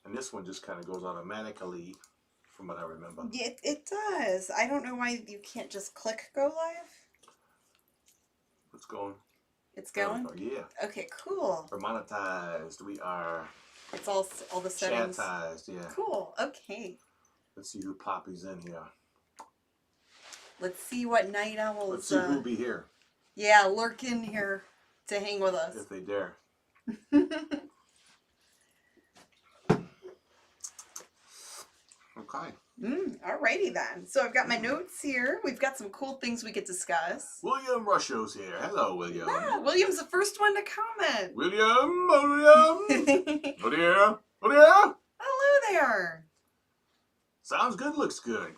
And this one just kind of goes automatically, from what I remember. It does. I don't know why you can't just click go live. It's going. It's going? Yeah. Okay, cool. We're monetized. We are. It's all the settings. Chatized, yeah. Cool. Okay. Let's see who pops in here. Let's see what night owls. Let's see who'll be here. Yeah, lurk in here to hang with us. If they dare. Okay. Alrighty then. So I've got my notes here. We've got some cool things we could discuss. William Rusho's here. Hello, William. Yeah, William's the first one to comment. William. Oh dear. Oh dear. Hello there. Sounds good. Looks good.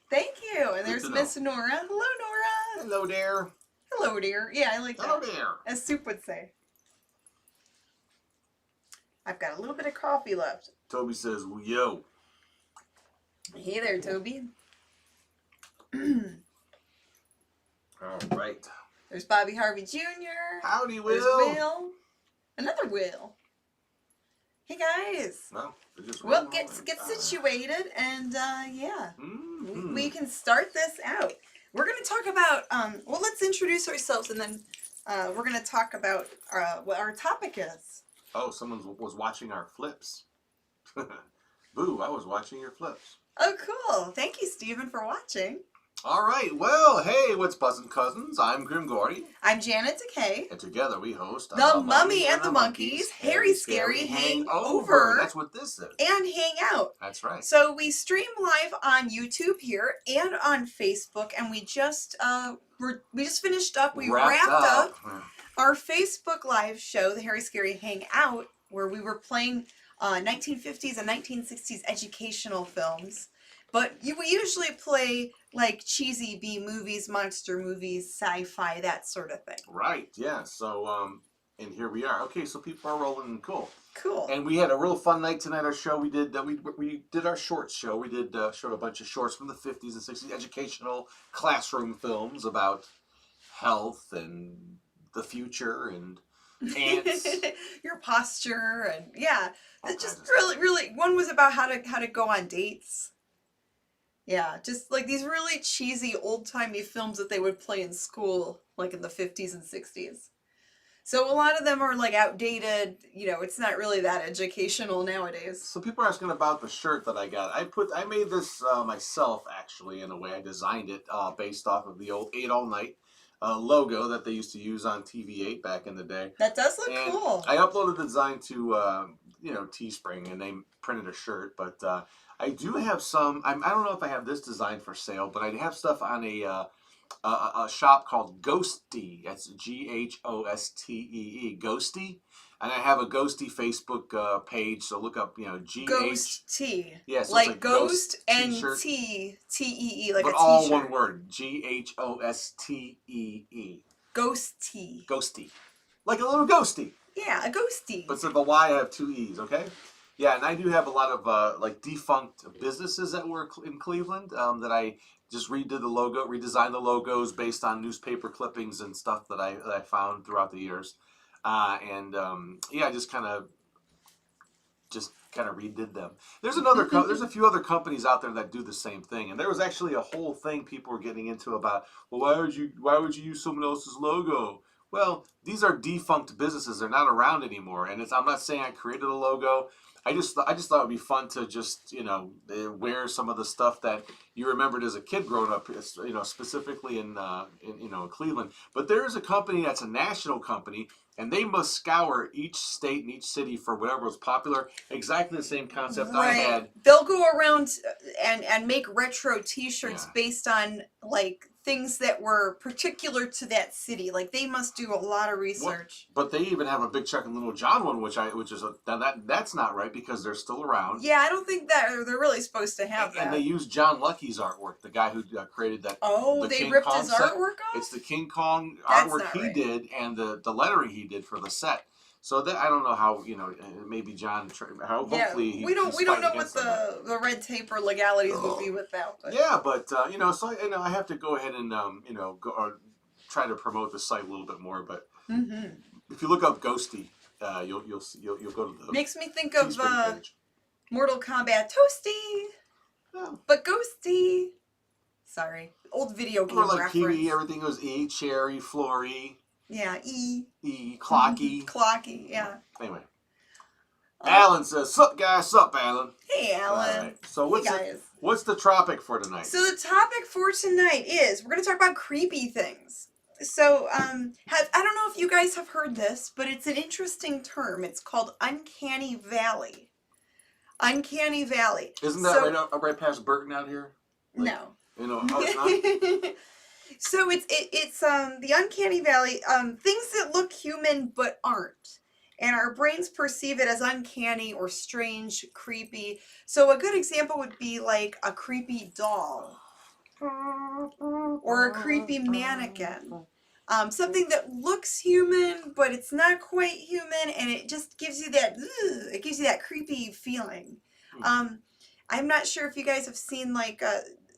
Thank you. And there's Miss Nora. Hello, Nora. Hello, dear. Hello, dear. Yeah, I like that. Hello, dear. As Soup would say. I've got a little bit of coffee left. Toby says, well, yo. Hey there, Toby. All right. There's Bobby Harvey Jr. Howdy, Will. There's Will. Another Will. Hey, guys. Well, We'll get situated, and yeah, we can start this out. We're going to talk about, well, let's introduce ourselves, and then we're going to talk about what our topic is. Oh, someone was watching our flips. Boo, I was watching your flips. Oh, cool. Thank you, Stephen, for watching. All right. Well, hey, what's buzzin' cousins? I'm Grimm Gorri. I'm Janet Decay. And together we host the Mummy and the Monkeys Hairy Scary Hangover. That's what this is. And Hang Out. That's right. So we stream live on YouTube here and on Facebook, and we just finished up. We wrapped up our Facebook Live show, the Hairy Scary Hangout, where we were playing 1950s and 1960s educational films. But we usually play like cheesy B movies, monster movies, sci-fi, that sort of thing. Right, yeah. So, and here we are. Okay, so people are rolling. Cool. Cool. And we had a real fun night tonight. Our show, we did our short show. We did showed a bunch of shorts from the 50s and 60s, educational classroom films about health and the future and ants. Your posture and yeah, it's just really. One was about how to go on dates. Yeah, just like these really cheesy old-timey films that they would play in school, like in the 50s and 60s. So a lot of them are like outdated, you know, it's not really that educational nowadays. So people are asking about the shirt that I got. I made this myself, actually, in a way. I designed it based off of the old 8 All Night logo that they used to use on TV8 back in the day. That does look cool. I uploaded the design to, Teespring, and they printed a shirt, but I do have some. I don't know if I have this design for sale, but I have stuff on a shop called Ghostee. That's Ghostee. Ghostee, and I have a Ghostee Facebook page. So look up, Ghostee. Yes, like ghost and T-E-E, like but a all t-shirt. one word. Ghostee. Ghostee. Ghostee, like a little ghosty. Yeah, a ghosty. But instead of a Y, I have 2 E's. Okay. Yeah, and I do have a lot of like defunct businesses that were in Cleveland that I just redesigned the logos based on newspaper clippings and stuff that I found throughout the years, just kind of redid them. There's there's a few other companies out there that do the same thing, and there was actually a whole thing people were getting into about, well, why would you use someone else's logo? Well, these are defunct businesses; they're not around anymore, and I'm not saying I created a logo. I just thought it would be fun to just, wear some of the stuff that you remembered as a kid growing up, specifically in Cleveland. But there is a company that's a national company, and they must scour each state and each city for whatever was popular. Exactly the same concept I had. They'll go around and make retro T-shirts based on like things that were particular to that city. Like they must do a lot of research. But they even have a Big Chuck and Little John one, that's not right because they're still around. Yeah, I don't think that they're really supposed to have that. And they use John Lucky's artwork, the guy who created that. Oh, they ripped his artwork off? It's the King Kong artwork he did and the lettering he did for the set. So that I don't know how, maybe John. Hopefully, we don't know what the red tape or legalities would be with that. But. Yeah, but so I have to go ahead and try to promote the site a little bit more. But if you look up Ghostee, you'll go to the. Makes me think of. Page. Mortal Kombat Toasty, Oh. but ghosty. Sorry, old video game Or like reference. Kiwi, everything goes E, Cherry, Flory. Yeah, E, Clocky. Clocky, yeah. Anyway. Alan says, sup guys, sup Alan. Hey Alan. All right. So Hey, what's the topic for tonight? So the topic for tonight is we're going to talk about creepy things. So I don't know if you guys have heard this, but it's an interesting term. It's called uncanny valley. Uncanny valley. Isn't that right past Burton out here? Like, no. You know, oh, it's not? So it's the uncanny valley, things that look human but aren't. And our brains perceive it as uncanny or strange, creepy. So a good example would be like a creepy doll or a creepy mannequin. Something that looks human, but it's not quite human, and it just gives you that creepy feeling. I'm not sure if you guys have seen like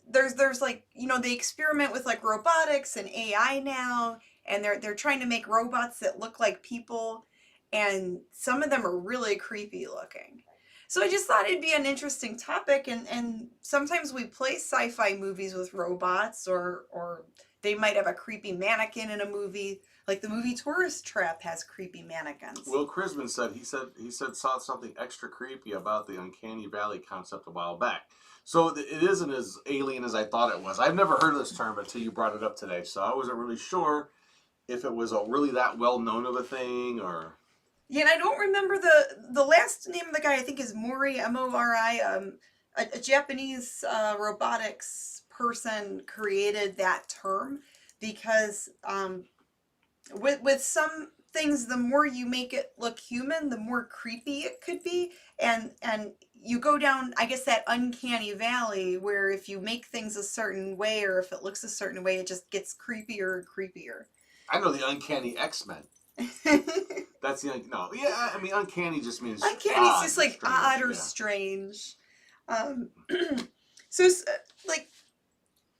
there's like, you know, they experiment with like robotics and AI now, and they're trying to make robots that look like people. And some of them are really creepy looking. So I just thought it'd be an interesting topic, and sometimes we play sci-fi movies with robots, or they might have a creepy mannequin in a movie. Like the movie Tourist Trap has creepy mannequins. Will Krisman said he saw something extra creepy about the uncanny valley concept a while back. So it isn't as alien as I thought it was. I've never heard of this term until you brought it up today, so I wasn't really sure if it was really that well known of a thing or. Yeah, and I don't remember the last name of the guy. I think is Mori, M-O-R-I. A Japanese robotics person created that term because with some things, the more you make it look human, the more creepy it could be, and you go down, I guess, that uncanny valley where if you make things a certain way or if it looks a certain way, it just gets creepier and creepier. I know the uncanny X-Men. That's the no. Yeah, I mean, uncanny just means uncanny is just like strange, odd or strange. So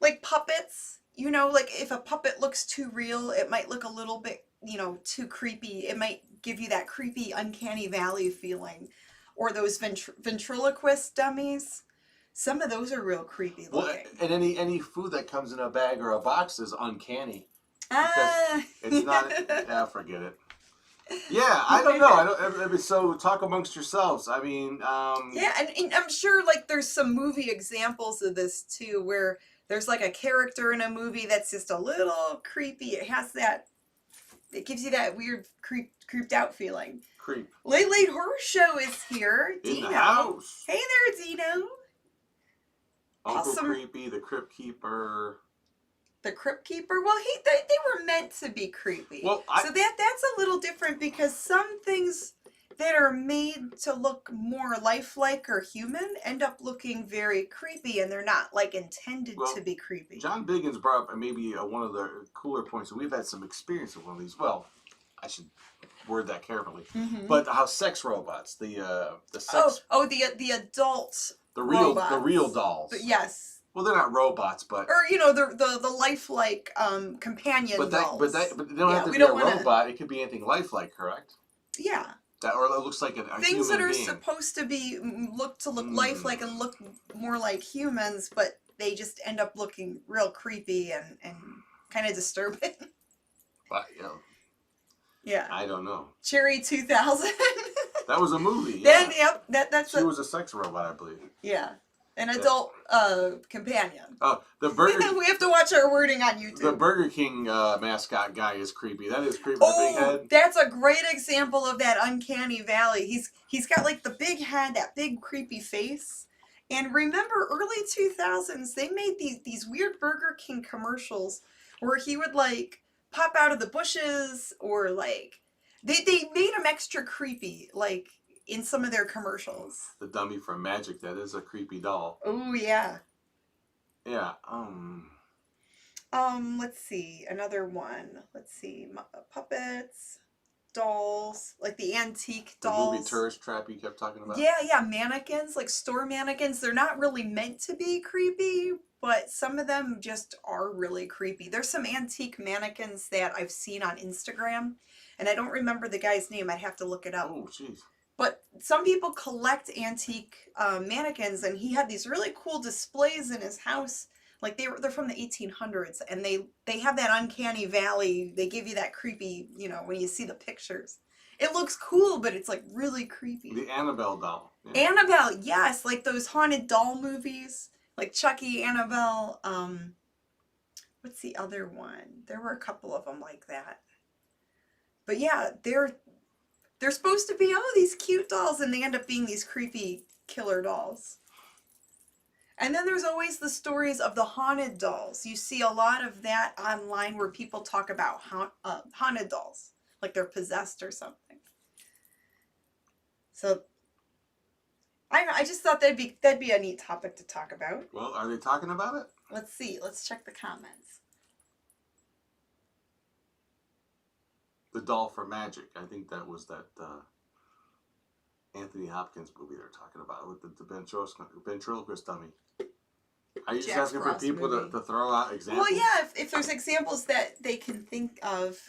like puppets, you know, like if a puppet looks too real, it might look a little bit, you know, too creepy. It might give you that creepy uncanny valley feeling. Or those ventriloquist dummies. Some of those are real creepy looking. Well, and any food that comes in a bag or a box is uncanny. It's not. Yeah, forget it. Yeah, I don't know. So talk amongst yourselves. I mean, yeah, and I'm sure like there's some movie examples of this too, where there's like a character in a movie that's just a little creepy. It has that. It gives you that weird creeped out feeling. Creep. Late Late Horror Show is here. In the house. Hey there, Dino. Uncle Creepy, the Crypt Keeper. The Crypt Keeper? Well, they were meant to be creepy. Well, so that's a little different because some things that are made to look more lifelike or human end up looking very creepy, and they're not like intended to be creepy. John Biggins brought up maybe one of the cooler points, and we've had some experience with one of these. Well, I should word that carefully. Mm-hmm. But how sex robots, the sex. The adult. The real dolls. But yes. Well, they're not robots, but you know the lifelike companion dolls. But they don't have to be a robot. It could be anything lifelike, correct? Yeah. Or it looks like a things that are being. Supposed to be look lifelike and look more like humans, but they just end up looking real creepy and kind of disturbing. But, you know, yeah. I don't know. Cherry 2000. That was a movie. Then yeah. That's she was a sex robot, I believe. Yeah. An adult companion. Oh, the Burger. We have to watch our wording on YouTube. The Burger King mascot guy is creepy. That is creepy. The big head. That's a great example of that uncanny valley. He's got like the big head, that big creepy face. And remember, early 2000s, they made these weird Burger King commercials where he would like pop out of the bushes, or like they made him extra creepy, like in some of their commercials. The dummy from Magic, that is a creepy doll. Oh yeah. Yeah. Let's see, another one. Let's see, puppets, dolls, like the antique dolls. The movie Tourist Trap you kept talking about. Yeah, mannequins, like store mannequins. They're not really meant to be creepy, but some of them just are really creepy. There's some antique mannequins that I've seen on Instagram, and I don't remember the guy's name. I'd have to look it up. Oh, jeez. But some people collect antique mannequins, and he had these really cool displays in his house. Like they're from the 1800s, and they have that uncanny valley. They give you that creepy, you know, when you see the pictures. It looks cool, but it's like really creepy. The Annabelle doll. Yeah. Annabelle, yes, like those haunted doll movies, like Chucky, Annabelle. What's the other one? There were a couple of them like that. But yeah, they're supposed to be, oh, these cute dolls, and they end up being these creepy killer dolls. And then there's always the stories of the haunted dolls. You see a lot of that online where people talk about haunted dolls, like they're possessed or something. So I just thought that'd be a neat topic to talk about. Well, are they talking about it? Let's see. Let's check the comments. The Doll for Magic. I think that was that Anthony Hopkins movie they're talking about with the ventriloquist dummy. Are you just Jack asking Frost for people to throw out examples? Well, yeah, if there's examples that they can think of,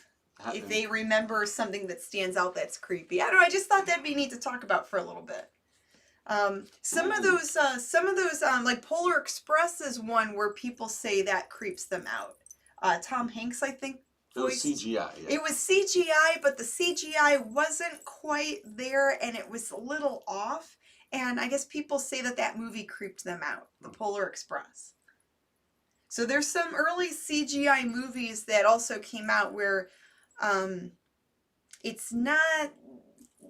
if they remember something that stands out that's creepy. I don't know, I just thought that'd be neat to talk about for a little bit. Some of those, like Polar Express is one where people say that creeps them out. Tom Hanks, I think, it was CGI. Yeah. It was CGI, but the CGI wasn't quite there, and it was a little off. And I guess people say that movie creeped them out, the Polar Express. So there's some early CGI movies that also came out where it's not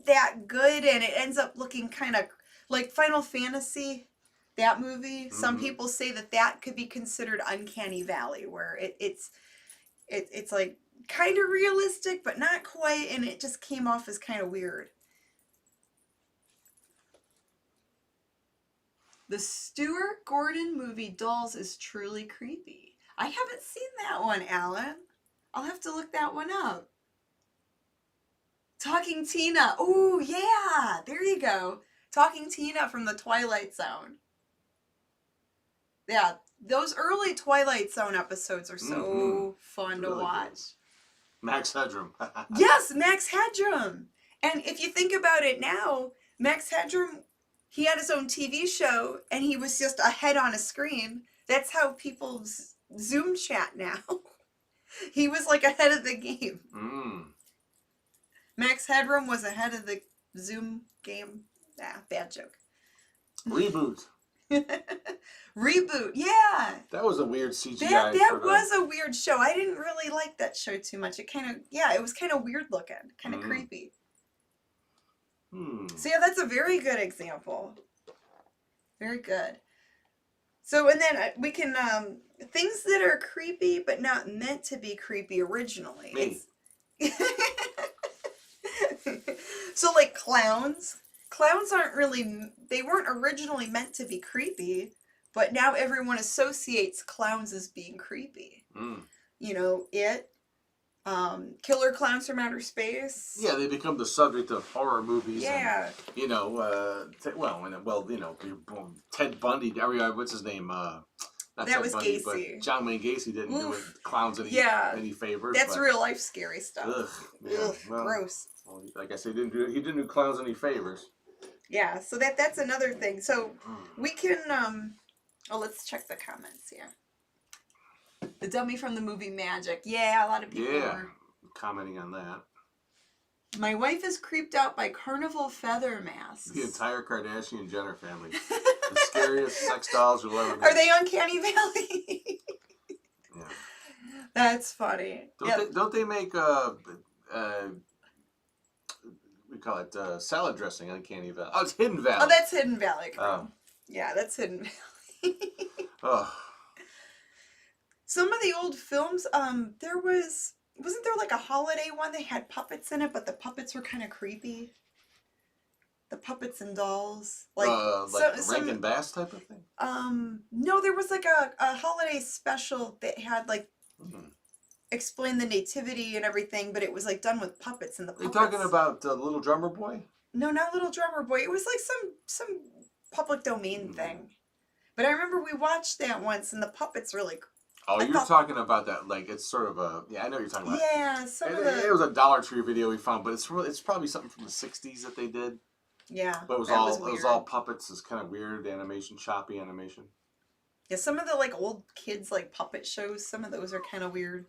that good, and it ends up looking kind of like Final Fantasy, that movie. Mm-hmm. Some people say that could be considered Uncanny Valley, where it's like kind of realistic, but not quite, and it just came off as kind of weird. The Stuart Gordon movie Dolls is truly creepy. I haven't seen that one, Alan. I'll have to look that one up. Talking Tina. Oh, yeah. There you go. Talking Tina from the Twilight Zone. Yeah, those early Twilight Zone episodes are so fun to watch. Good. Max Headroom. Yes, Max Headroom. And if you think about it now, Max Headroom, he had his own TV show, and he was just a head on a screen. That's how people Zoom chat now. He was like ahead of the game. Max Headroom was ahead of the Zoom game. Bad joke. Reboot. Reboot, yeah. That was a weird CGI. That was a weird show. I didn't really like that show too much. It it was kind of weird looking, kind of creepy. So yeah, that's a very good example. Very good. So, and then we can, things that are creepy but not meant to be creepy originally. Me. So like clowns. Clowns they weren't originally meant to be creepy, but now everyone associates clowns as being creepy. You know, Killer Clowns from Outer Space. Yeah, they become the subject of horror movies. Yeah. And, you know, Ted Bundy. What's his name? Not that Ted was Bundy, Gacy. But John Wayne Gacy didn't do it. Clowns any favors. That's real life scary stuff. Ugh, well, gross. Well, like I said, he didn't do clowns any favors. Yeah, so that's another thing. So we can let's check the comments here. The dummy from the movie Magic. Yeah, a lot of people are commenting on that. My wife is creeped out by carnival feather masks. The entire Kardashian Jenner family. The scariest sex dolls you'll ever meet. Are they Uncanny Valley? Yeah. That's funny. Don't they make we call it salad dressing, Uncanny Valley. Oh, it's Hidden Valley. Oh, that's Hidden Valley. Yeah, that's Hidden Valley. Oh. Some of the old films, wasn't there like a holiday one that had puppets in it, but the puppets were kind of creepy? The puppets and dolls. Like Rankin Bass type of thing? No, there was like a holiday special that had like explain the nativity and everything, but it was like done with puppets and the puppets. Are you talking about Little Drummer Boy? No, not Little Drummer Boy. It was like some public domain thing. But I remember we watched that once, and the puppets really. Oh, you're talking about that, like, it's sort of a, I know what you're talking about. Yeah, it was a Dollar Tree video we found, but it's probably something from the 60s that they did. Yeah. But it was all puppets. It's kind of weird animation, choppy animation. Yeah, some of the like old kids like puppet shows, some of those are kind of weird.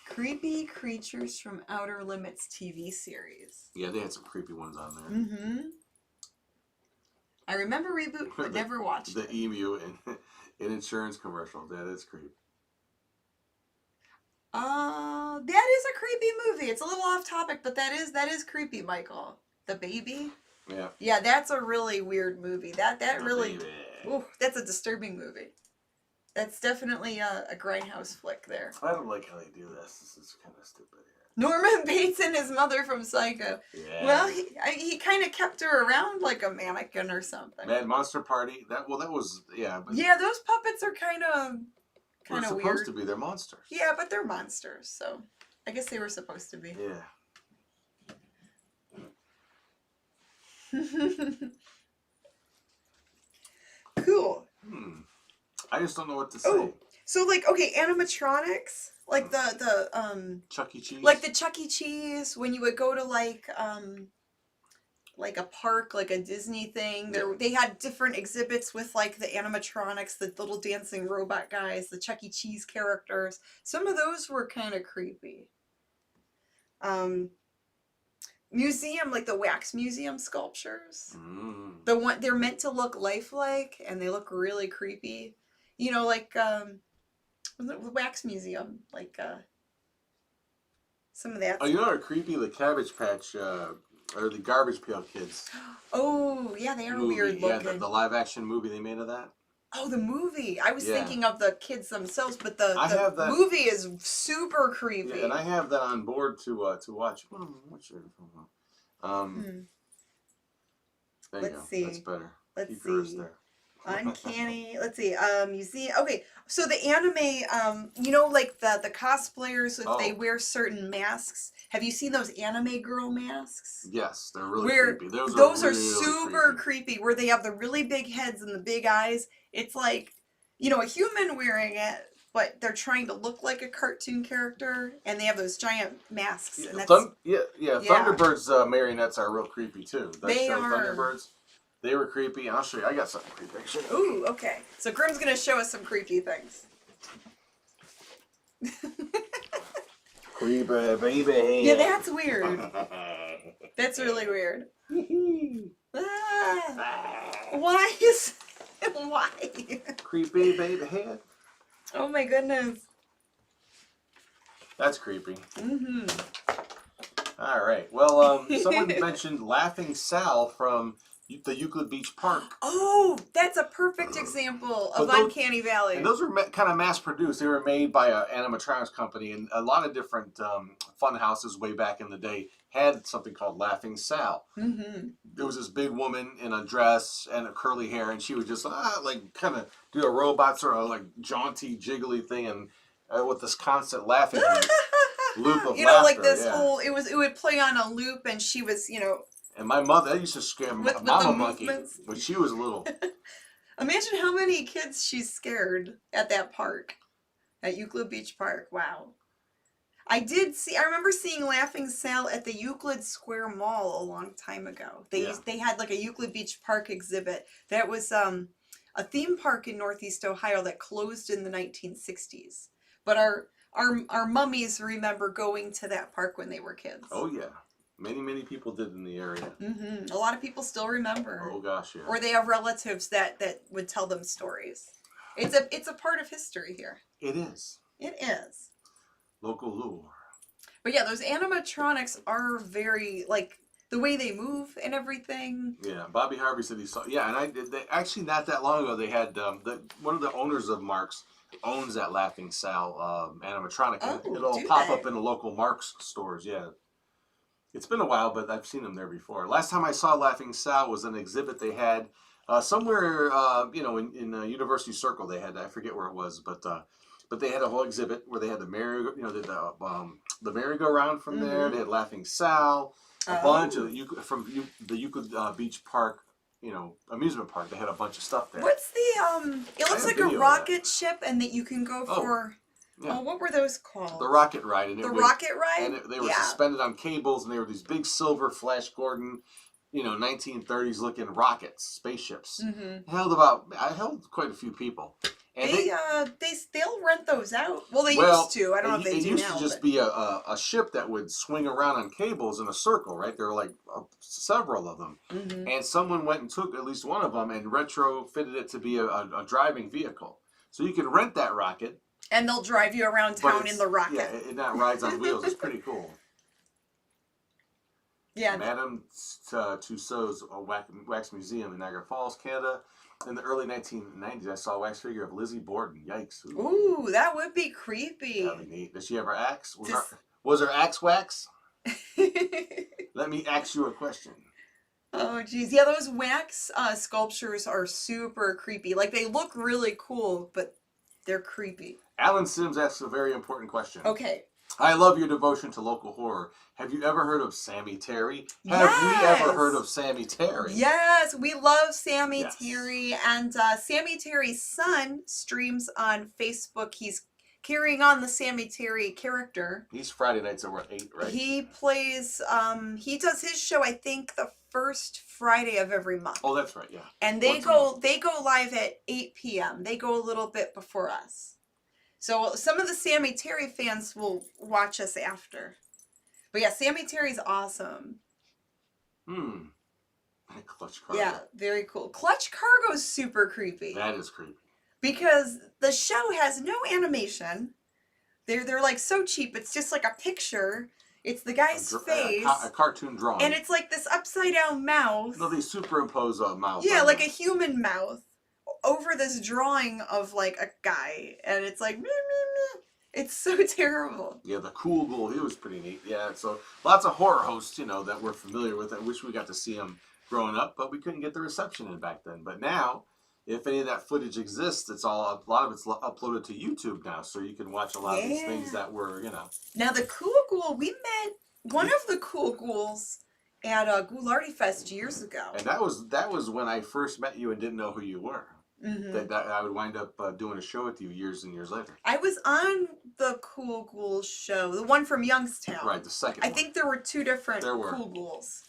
Creepy Creatures from Outer Limits TV series. Yeah, they had some creepy ones on there. Mm-hmm. I remember Reboot, but never watched it. The emu in insurance commercial. That is creepy. That is a creepy movie. It's a little off topic, but that is creepy, Michael. The baby. Yeah. Yeah, that's a really weird movie. That really. Baby. Ooh, that's a disturbing movie. That's definitely a grindhouse flick there. I don't like how they do this. This is kind of stupid. Norman Bates and his mother from Psycho. Yeah. Well, he kind of kept her around like a mannequin or something. Mad Monster Party. That was yeah. But yeah, those puppets are kind of weird. Supposed to be. They're monsters. Yeah, but they're monsters, so I guess they were supposed to be. Yeah. Cool. I just don't know what to say. Oh, so like okay, animatronics, like the Chuck E. Cheese. like the Chuck E. Cheese when you would go to like a park, like a Disney thing. They had different exhibits with like the animatronics, the little dancing robot guys, the Chuck E. Cheese characters. Some of those were kind of creepy. Museum, like the wax museum sculptures. The one they're meant to look lifelike and they look really creepy. You know, like the wax museum, like some of that. Oh, you know, are creepy the Cabbage Patch or the Garbage Pail Kids. Oh, yeah, they are weird looking. Yeah, the live action movie they made of that. Oh, the movie. I was thinking of the kids themselves, but the movie is super creepy. Yeah, and I have that on board to watch. What's your Let's see. That's better. Let's Keep yours there. Uncanny. Let's see. Museum. Okay, so the anime. You know, like the cosplayers if they wear certain masks. Have you seen those anime girl masks? Yes, they're really creepy. Those are really super creepy. Where they have the really big heads and the big eyes. It's like, you know, a human wearing it, but they're trying to look like a cartoon character, and they have those giant masks. And that's, Thunderbirds marionettes are real creepy too. They are. Thunderbirds. They were creepy, and I'll show you. I got something creepy. Ooh, okay. So Grimm's gonna show us some creepy things. Creepy baby. Yeah, that's weird. That's really weird. Why? Creepy baby head. Oh my goodness. That's creepy. All right. Well, someone mentioned Laughing Sal from the Euclid Beach Park. Oh, that's a perfect example of Uncanny Valley. And those were kind of mass produced. They were made by an animatronics company, and a lot of different fun houses way back in the day had something called Laughing Sal. There was this big woman in a dress and a curly hair, and she would just like kind of do a robot sort of like jaunty, jiggly thing, and with this constant laughing loop of you know, laughter. Like this whole it would play on a loop, and she was, you know. And my mother, that used to scare MummyAndMonkey when she was little. Imagine how many kids she's scared at that park, at Euclid Beach Park. Wow. I remember seeing Laughing Sal at the Euclid Square Mall a long time ago. They had like a Euclid Beach Park exhibit. That was a theme park in Northeast Ohio that closed in the 1960s. But our mummies remember going to that park when they were kids. Oh yeah. Many people did in the area. A lot of people still remember. Oh gosh, yeah. Or they have relatives that would tell them stories. It's a part of history here. It is. It is. Local lore. But yeah, those animatronics are very like the way they move and everything. Yeah, Bobby Harvey said he saw. Yeah, and actually not that long ago they had one of the owners of Mark's owns that Laughing Sal animatronic. Oh, it'll pop up in the local Mark's stores. Yeah. It's been a while, but I've seen them there before. Last time I saw Laughing Sal was an exhibit they had somewhere, in University Circle. They had, I forget where it was, but they had a whole exhibit where they had the merry-go-round from there. They had Laughing Sal, a bunch of the Euclid Beach Park, amusement park. They had a bunch of stuff there. What's the It looks like a rocket ship, and that you can go for. Yeah. Oh, what were those called? The rocket ride. And rocket ride? And they were suspended on cables, and they were these big silver Flash Gordon, 1930s looking rockets, spaceships. Mm-hmm. I held quite a few people. And They'll rent those out. Well, they well, used to. I don't know if they do now. It used to just be a ship that would swing around on cables in a circle, right? There were like several of them. Mm-hmm. And someone went and took at least one of them and retrofitted it to be a driving vehicle. So you can rent that rocket. And they'll drive you around town in the rocket. Yeah, it not rides on wheels. It's pretty cool. Yeah. Madame Tussauds Wax Museum in Niagara Falls, Canada. In the early 1990s, I saw a wax figure of Lizzie Borden. Yikes. Ooh, that would be creepy. That'd be neat. Does she have her axe? Was her axe wax? Let me ask you a question. Oh, geez. Yeah, those wax sculptures are super creepy. Like, they look really cool, but they're creepy. Alan Sims asks a very important question. Okay. I love your devotion to local horror. Have you ever heard of Sammy Terry? Have we ever heard of Sammy Terry? Yes, we love Sammy Terry. And Sammy Terry's son streams on Facebook. He's carrying on the Sammy Terry character. He's Friday nights over at 8, right? He plays, he does his show, I think, the first Friday of every month. Oh, that's right, yeah. And they go live at 8 p.m. They go a little bit before us. So some of the Sammy Terry fans will watch us after. But yeah, Sammy Terry's awesome. Clutch Cargo. Yeah, very cool. Clutch Cargo's super creepy. That is creepy. Because the show has no animation. They're like so cheap. It's just like a picture. It's the guy's face. A cartoon drawing. And it's like this upside down mouth. No, they superimpose a mouth. Yeah, like a human mouth over this drawing of like a guy. And it's like, meh, meh, meh. It's so terrible. Yeah, the Cool Ghoul, he was pretty neat. Yeah, so lots of horror hosts, that we're familiar with. I wish we got to see them growing up, but we couldn't get the reception in back then. But now, if any of that footage exists, a lot of it's uploaded to YouTube now, so you can watch a lot of these things that were, Now the Cool Ghoul, we met one of the Cool Ghouls at Ghoularty Fest years ago. And that was when I first met you and didn't know who you were. Mm-hmm. That I would wind up doing a show with you years and years later. I was on the Cool Ghoul show, the one from Youngstown. Right, the second I one. think there were two different Cool Ghouls.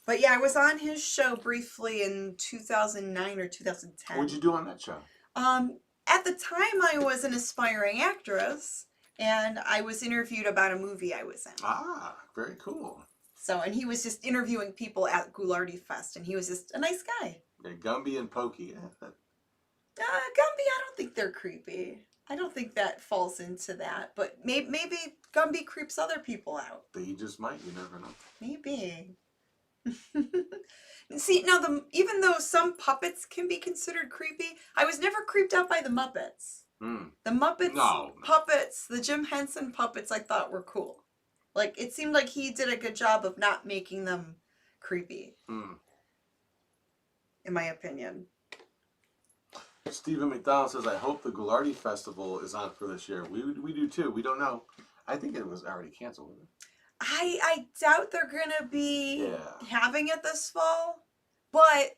But yeah, I was on his show briefly in 2009 or 2010. What'd you do on that show? At the time, I was an aspiring actress, and I was interviewed about a movie I was in. Ah, very cool. So, and he was just interviewing people at Ghoularty Fest, and he was just a nice guy. Yeah, Gumby and Pokey. Gumby, I don't think they're creepy. I don't think that falls into that. But maybe Gumby creeps other people out. They just might. You never know. Maybe. See, now even though some puppets can be considered creepy, I was never creeped out by the Muppets. The Muppets puppets, the Jim Henson puppets, I thought were cool. Like, it seemed like he did a good job of not making them creepy. In my opinion. Stephen McDonald says, I hope the Ghoularty Festival is on for this year. We do too. We don't know. I think it was already canceled. Wasn't it? I doubt they're going to be having it this fall, but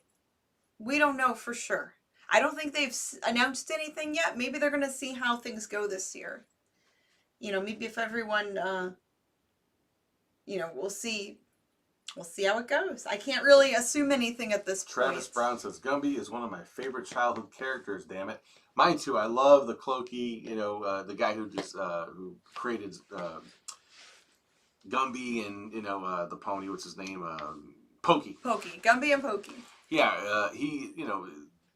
we don't know for sure. I don't think they've announced anything yet. Maybe they're going to see how things go this year. Maybe if everyone, we'll see. We'll see how it goes. I can't really assume anything at this point. Travis Brown says, Gumby is one of my favorite childhood characters, damn it. Mine too. I love the Clokey, the guy who created Gumby and, the pony, what's his name? Pokey. Pokey. Gumby and Pokey. Yeah,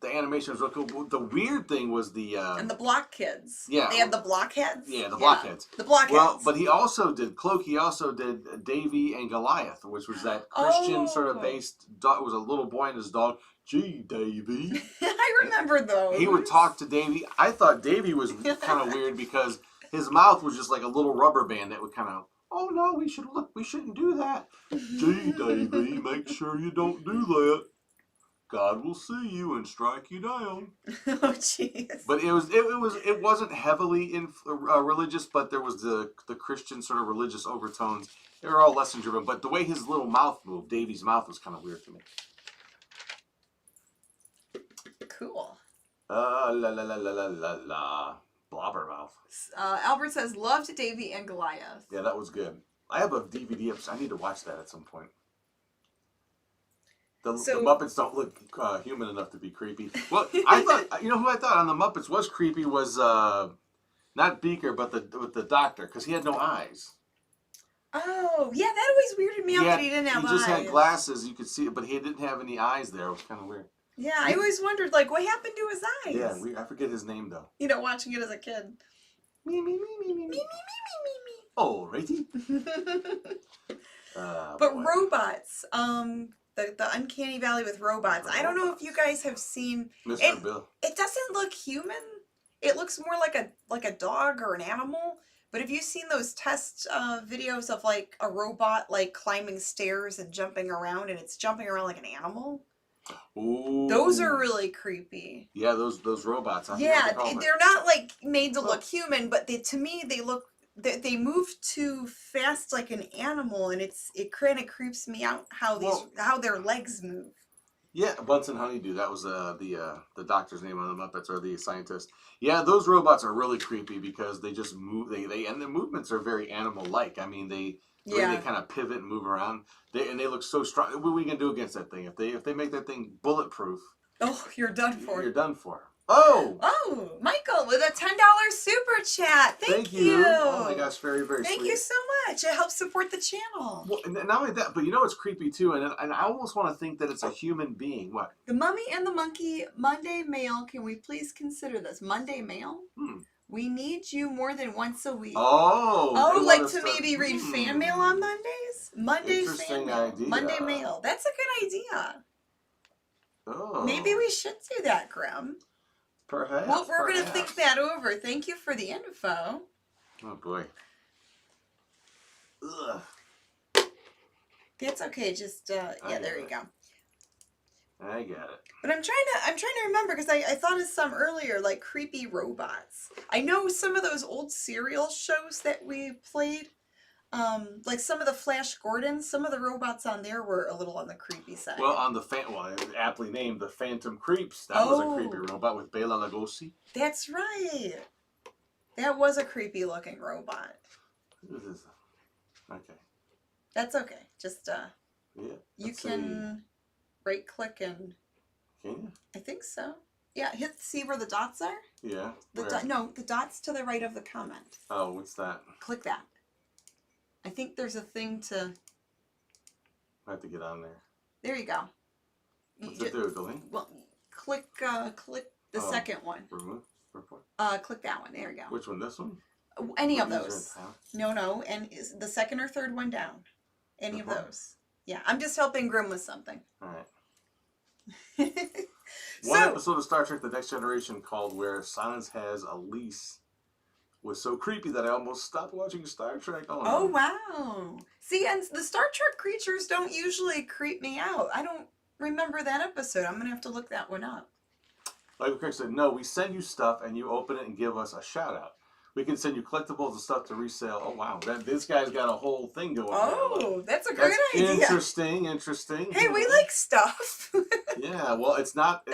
the animation was real cool. The weird thing was and the Block Kids. Yeah. They had the Blockheads. Yeah, the Blockheads. The Blockheads. Well, but Clokey also did Davy and Goliath, which was that Christian sort of based dog. It was a little boy and his dog. Gee, Davy. I remember those. He would talk to Davy. I thought Davy was kind of weird because his mouth was just like a little rubber band that would kind of, oh no, we shouldn't do that. Gee, Davy, make sure you don't do that. God will see you and strike you down. Oh, jeez. But it wasn't heavily religious, but there was the Christian sort of religious overtones. They were all lesson driven, but the way his little mouth moved, Davy's mouth, was kind of weird to me. Cool. La la la la la la la. Blobbermouth. Albert says, loved Davy and Goliath. Yeah, that was good. I have a DVD. I need to watch that at some point. The So- Muppets don't look human enough to be creepy. Well, I thought, you know who I thought on the Muppets was creepy was not Beaker, but the doctor, because he had no eyes. Oh, yeah, that always weirded me out that he didn't have eyes. He just had glasses, you could see it, but he didn't have any eyes there. It was kind of weird. Yeah, I always wondered, like, what happened to his eyes? Yeah, I forget his name, though. You know, watching it as a kid. Me. Oh, righty. But robots, the Uncanny Valley with robots. I don't know if you guys have seen Mr. Bill. It doesn't look human. It looks more like a dog or an animal. But have you seen those test videos of like a robot like climbing stairs and jumping around, and it's jumping around like an animal? Ooh. Those are really creepy. Yeah, those robots. Yeah, they're not like made to look human, but to me they move too fast like an animal, and it kind of creeps me out how their legs move. Yeah, Bunsen Honeydew. That was the doctor's name on the Muppets, or the scientist. Yeah, those robots are really creepy because they just move. And their movements are very animal-like. I mean, they kind of pivot and move around. They look so strong. What are we gonna do against that thing? If they make that thing bulletproof, oh, you're done for. You're done for. Oh, Michael with a $10 super chat. Thank you. Oh my gosh, very, very Thank sweet. you so much. It helps support the channel. Well, and not only that, but you know it's creepy too, and I almost want to think that it's a human being. What? The Mummy and the Monkey Monday Mail. Can we please consider this Monday Mail? We need you more than once a week. Oh, like to maybe read fan mail on Mondays? Monday fan mail. Idea. Monday mail. That's a good idea. Oh. Maybe we should do that, Grimm. Perhaps. Well, we're going to think that over. Thank you for the info. Oh, boy. Ugh. That's okay. Just, yeah, there you go. I got it. But I'm trying to remember, because I thought of some earlier, like creepy robots. I know some of those old serial shows that we played, like some of the Flash Gordons, some of the robots on there were a little on the creepy side. Well, on the aptly named the Phantom Creeps, that was a creepy robot with Bela Lugosi. That's right. That was a creepy looking robot. Okay. That's okay. Just yeah. You can right click and. Can you? I think so. Yeah, see where the dots are? Yeah. The dots to the right of the comment. Oh, what's that? Click that. I think there's a thing to... I have to get on there. There you go. What's it do? The link? Well, click the second one. Remove report? Click that one. There you go. Which one? This one? Any of those. No. And is the second or third one down. Any of those. Yeah, I'm just helping Grimm with something. All right. One episode of Star Trek The Next Generation called Where Silence Has a Lease was so creepy that I almost stopped watching Star Trek. Oh, wow. See, and the Star Trek creatures don't usually creep me out. I don't remember that episode. I'm going to have to look that one up. Like Craig said, no, we send you stuff and you open it and give us a shout out. We can send you collectibles and stuff to resell. Oh, wow. This guy's got a whole thing going on. Oh, that's a great idea. Interesting. Hey, we like stuff. Yeah, well, it's not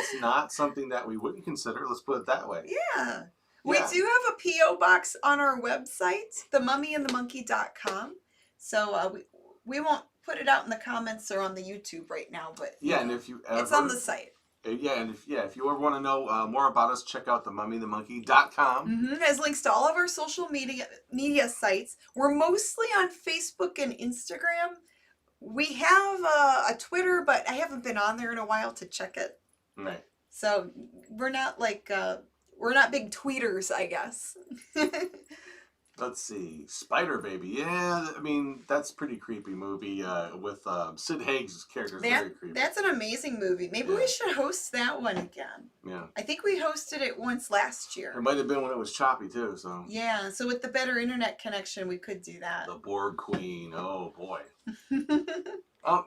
something that we wouldn't consider. Let's put it that way. Yeah. We do have a P.O. box on our website, MummyAndMonkey.com. So we won't put it out in the comments or on the YouTube right now, but yeah, and if you ever, it's on the site. Yeah, and if you ever want to know more about us, check out the MummyAndMonkey.com. It has links to all of our social media sites. We're mostly on Facebook and Instagram. We have a Twitter, but I haven't been on there in a while to check it. Right. So we're not like we're not big tweeters, I guess. Let's see, Spider Baby. Yeah, I mean that's a pretty creepy movie with Sid Haig's character. Very creepy. That's an amazing movie. Maybe we should host that one again. Yeah. I think we hosted it once last year. It might have been when it was choppy too. So. Yeah. So with the better internet connection, we could do that. The Borg Queen. Oh boy.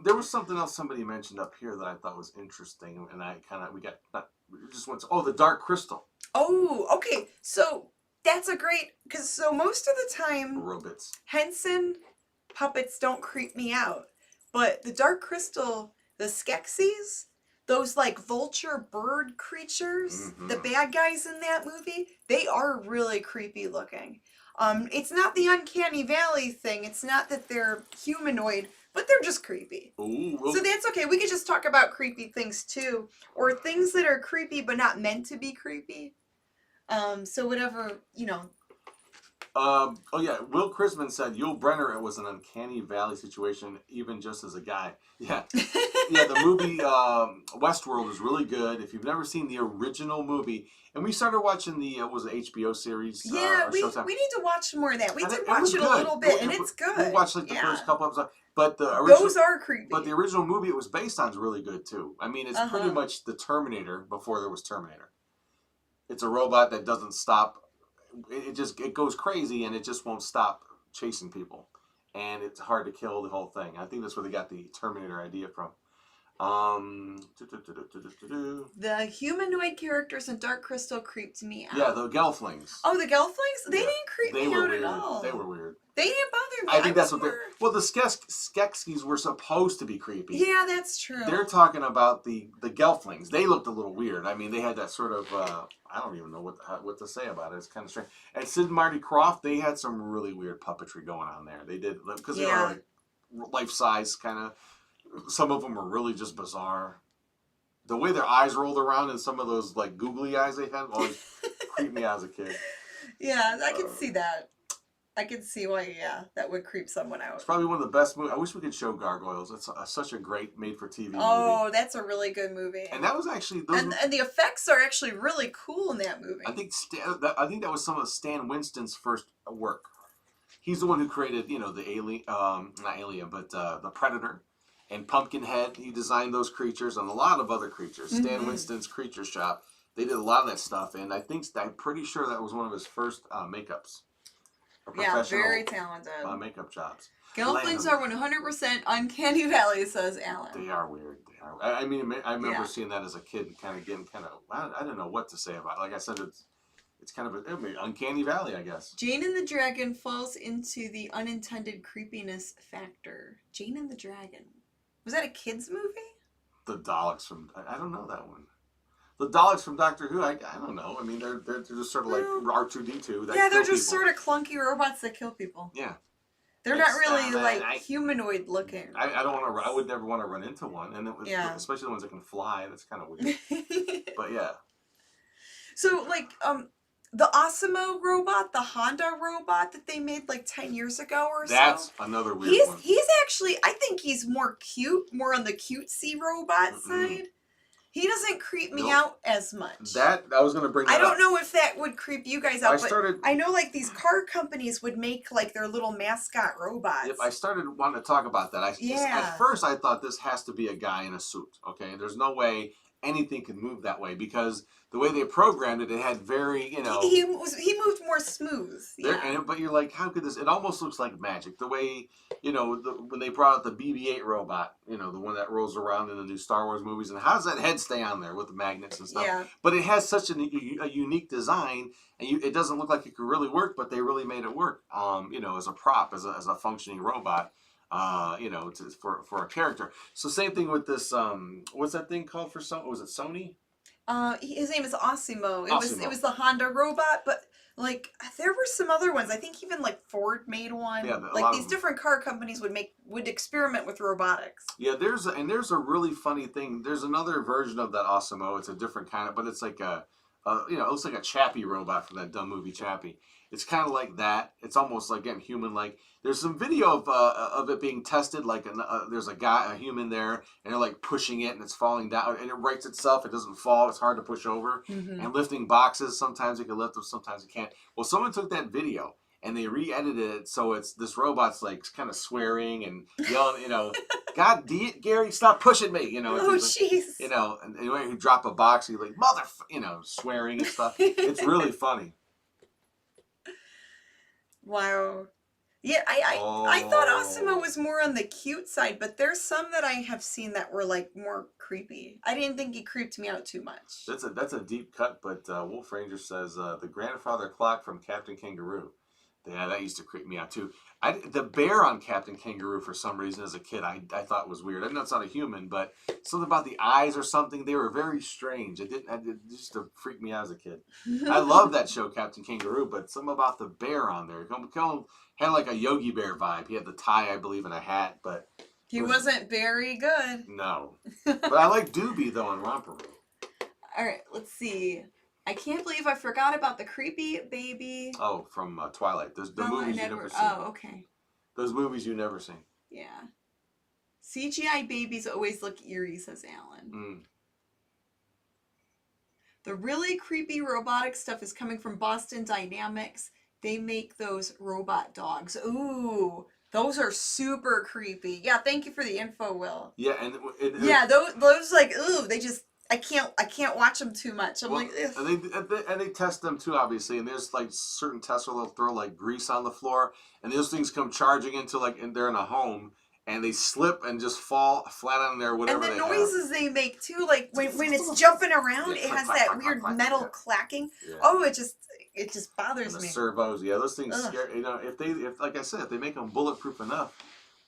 There was something else somebody mentioned up here that I thought was interesting, and the Dark Crystal. Oh, okay. So that's a great, so most of the time, robots. Henson puppets don't creep me out, but the Dark Crystal, the Skeksis, those like vulture bird creatures, the bad guys in that movie, they are really creepy looking. It's not the Uncanny Valley thing. It's not that they're humanoid, but they're just creepy. Ooh, well, So that's okay. We could just talk about creepy things too, or things that are creepy but not meant to be creepy. So whatever, oh yeah, Will Chrisman said Yul Brynner, it was an uncanny valley situation, even just as a guy. Yeah, yeah. The movie Westworld is really good. If you've never seen the original movie, and we started watching the was it HBO series? Yeah, or we Showtime. need to watch more of that. We And did it watch was it a good. little bit, and it's good. We watched like the Yeah. first couple episodes, but the original, Those are creepy. But the original movie it was based on is really good too. I mean, it's pretty much the Terminator before there was Terminator. It's a robot that doesn't stop. It goes crazy and it just won't stop chasing people, and it's hard to kill the whole thing. I think that's where they got the Terminator idea from. The humanoid characters in Dark Crystal creeped me out. Yeah, the Gelflings. Oh, the Gelflings? They didn't creep me out weird. at all. They were weird. They didn't bother me. I think that's what they're... Well, the Skeksis were supposed to be creepy. Yeah, that's true. They're talking about the Gelflings. They looked a little weird. I mean, they had that sort of... I don't even know what to say about it. It's kind of strange. And Sid and Marty Krofft, they had some really weird puppetry going on there. They did... Because they were like life-size kind of... Some of them were really just bizarre. The way their eyes rolled around and some of those like googly eyes they had always creeped me out as a kid. Yeah, I can see that. I can see why, that would creep someone out. It's probably one of the best movies. I wish we could show Gargoyles. It's such a great made-for-TV movie. Oh, that's a really good movie. And that was actually... And the effects are actually really cool in that movie. I think that was some of Stan Winston's first work. He's the one who created, the Alien... not Alien, but the Predator. And Pumpkinhead, he designed those creatures and a lot of other creatures. Stan Winston's Creature Shop, they did a lot of that stuff, and I'm pretty sure that was one of his first makeups. Yeah, very talented. Makeup jobs. Gelflings are 100% uncanny valley, says Alan. They are weird. They are. I mean, I remember seeing that as a kid and kind of getting I don't know what to say about it. Like I said, it's kind of an uncanny valley, I guess. Jane and the Dragon falls into the unintended creepiness factor. Jane and the Dragon. Was that a kid's movie? The Daleks from... I don't know that one. The Daleks from Doctor Who, I don't know. I mean, they're just sort of like R2-D2. Yeah, they're just sort of clunky robots that kill people. Yeah. They're not really humanoid looking. I don't want to... I would never want to run into one. And especially the ones that can fly. That's kind of weird. But yeah. So, the Osimo robot, the Honda robot that they made 10 years ago or so. That's another weird one. He's actually, I think he's more cute, more on the cutesy robot side. He doesn't creep me out as much. I was going to bring that up. I don't know if that would creep you guys out, but I know these car companies would make their little mascot robots. Yep, I started wanting to talk about that. At first I thought this has to be a guy in a suit, okay? There's no way anything could move that way because the way they programmed it had very, He moved more smooth. Yeah. But you're like, how could this... It almost looks like magic. The way, when they brought out the BB-8 robot, the one that rolls around in the new Star Wars movies, and how does that head stay on there with the magnets and stuff? Yeah. But it has such a unique design, and it doesn't look like it could really work, but they really made it work, as a prop, as a functioning robot. For a character. So same thing with this. What's that thing called for Sony? Was it Sony? His name is Osimo. It was the Honda robot, but there were some other ones. I think even Ford made one. Yeah, these different car companies would experiment with robotics. Yeah, there's a really funny thing. There's another version of that Osimo. It's a different kind of, but it's like it looks like a Chappie robot from that dumb movie Chappie. It's kind of like that. It's almost again human-like. There's some video of it being tested. There's a human there, and they're pushing it, and it's falling down, and it rights itself. It doesn't fall. It's hard to push over. And lifting boxes, sometimes it can lift them, sometimes it can't. Well, someone took that video and they re-edited it so it's this robot's kind of swearing and yelling, God, Gary, stop pushing me, Oh, jeez. And anyway, you drop a box, he's like, mother, swearing and stuff. It's really funny. Wow. Yeah, I thought Osimo was more on the cute side, but there's some that I have seen that were more creepy. I didn't think he creeped me out too much. That's a deep cut, but Wolf Ranger says the grandfather clock from Captain Kangaroo. Yeah, that used to creep me out too. The bear on Captain Kangaroo, for some reason, as a kid, I thought was weird. I know it's not a human, but something about the eyes or something, they were very strange. It used to freak me out as a kid. I love that show, Captain Kangaroo, but something about the bear on there. It had like a Yogi Bear vibe. He had the tie, I believe, and a hat, but He wasn't very good. No. But I like Doobie, though, in Romperoo. All right, let's see. I can't believe I forgot about the creepy baby. Oh, from Twilight. The No, movies you never seen. Oh, okay. Those movies you never seen. Yeah. CGI babies always look eerie, says Alan. Mm. The really creepy robotic stuff is coming from Boston Dynamics. They make those robot dogs. Ooh, those are super creepy. Yeah, thank you for the info, Will. Yeah, and yeah, those like ooh, they just I can't watch them too much. I'm like, ugh. And they test them too, obviously. And there's like certain tests where they'll throw like grease on the floor, and those things come charging into and they're in a home. And they slip and just fall flat on there, whatever they have. And the noises they make too, like when it's jumping around, it has that weird metal clacking. Yeah. Oh, it just bothers me. The servos, yeah, those things scare. You know, if like I said, if they make them bulletproof enough,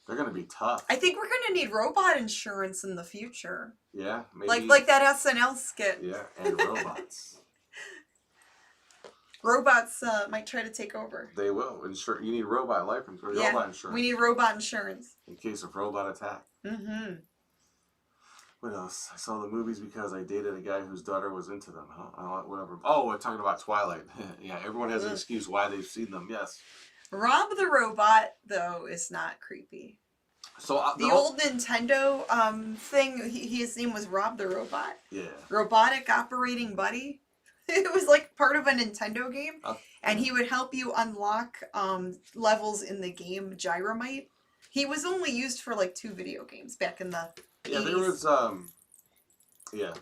they're gonna be tough. I think we're gonna need robot insurance in the future. Yeah, maybe. Like that SNL skit. Yeah, and robots. Robots might try to take over. They will. You need robot life insurance. Yeah, robot insurance. We need robot insurance. In case of robot attack. Mm-hmm. What else? I saw the movies because I dated a guy whose daughter was into them. Huh? Whatever. Oh, we're talking about Twilight. Yeah, everyone has an excuse why they've seen them. Yes. Rob the Robot, though, is not creepy. So the old Nintendo thing, his name was Rob the Robot. Yeah. Robotic Operating Buddy. It was like part of a Nintendo game, and he would help you unlock levels in the game Gyromite. He was only used for like 2 video games back in the 80s. There was yeah.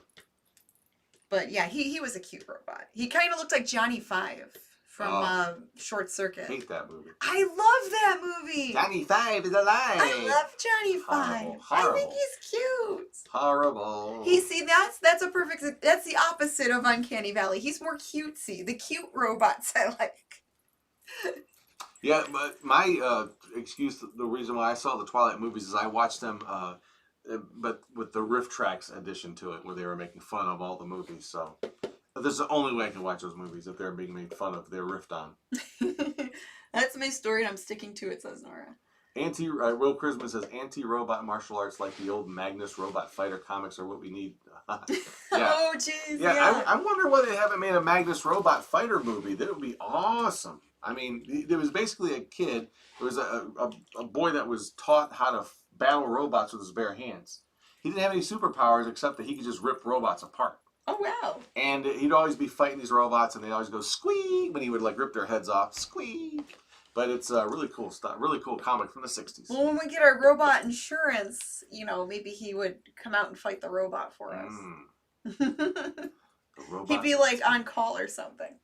But yeah, he was a cute robot. He kind of looked like Johnny Five from Short Circuit. I hate that movie. I love that movie. Johnny Five is alive. I love Johnny Five. Horrible. I think he's cute. Horrible. That's a perfect. That's the opposite of Uncanny Valley. He's more cutesy. The cute robots I like. Yeah, but my excuse, the reason why I saw the Twilight movies is I watched them, but with the riff tracks addition to it, where they were making fun of all the movies. So this is the only way I can watch those movies, if they're being made fun of, they're riffed on. That's my story, and I'm sticking to it, says Nora. Real Charisma says anti-robot martial arts like the old Magnus Robot Fighter comics are what we need. Yeah. Oh, jeez. Yeah, I wonder why they haven't made a Magnus Robot Fighter movie. That would be awesome. I mean, there was basically a kid. There was a boy that was taught how to battle robots with his bare hands. He didn't have any superpowers except that he could just rip robots apart. Oh, wow. And he'd always be fighting these robots, and they'd always go squeak when he would like rip their heads off. Squeak. But it's really cool stuff. Really cool comic from the 60s. Well, when we get our robot insurance, maybe he would come out and fight the robot for us. He'd be like on call or something.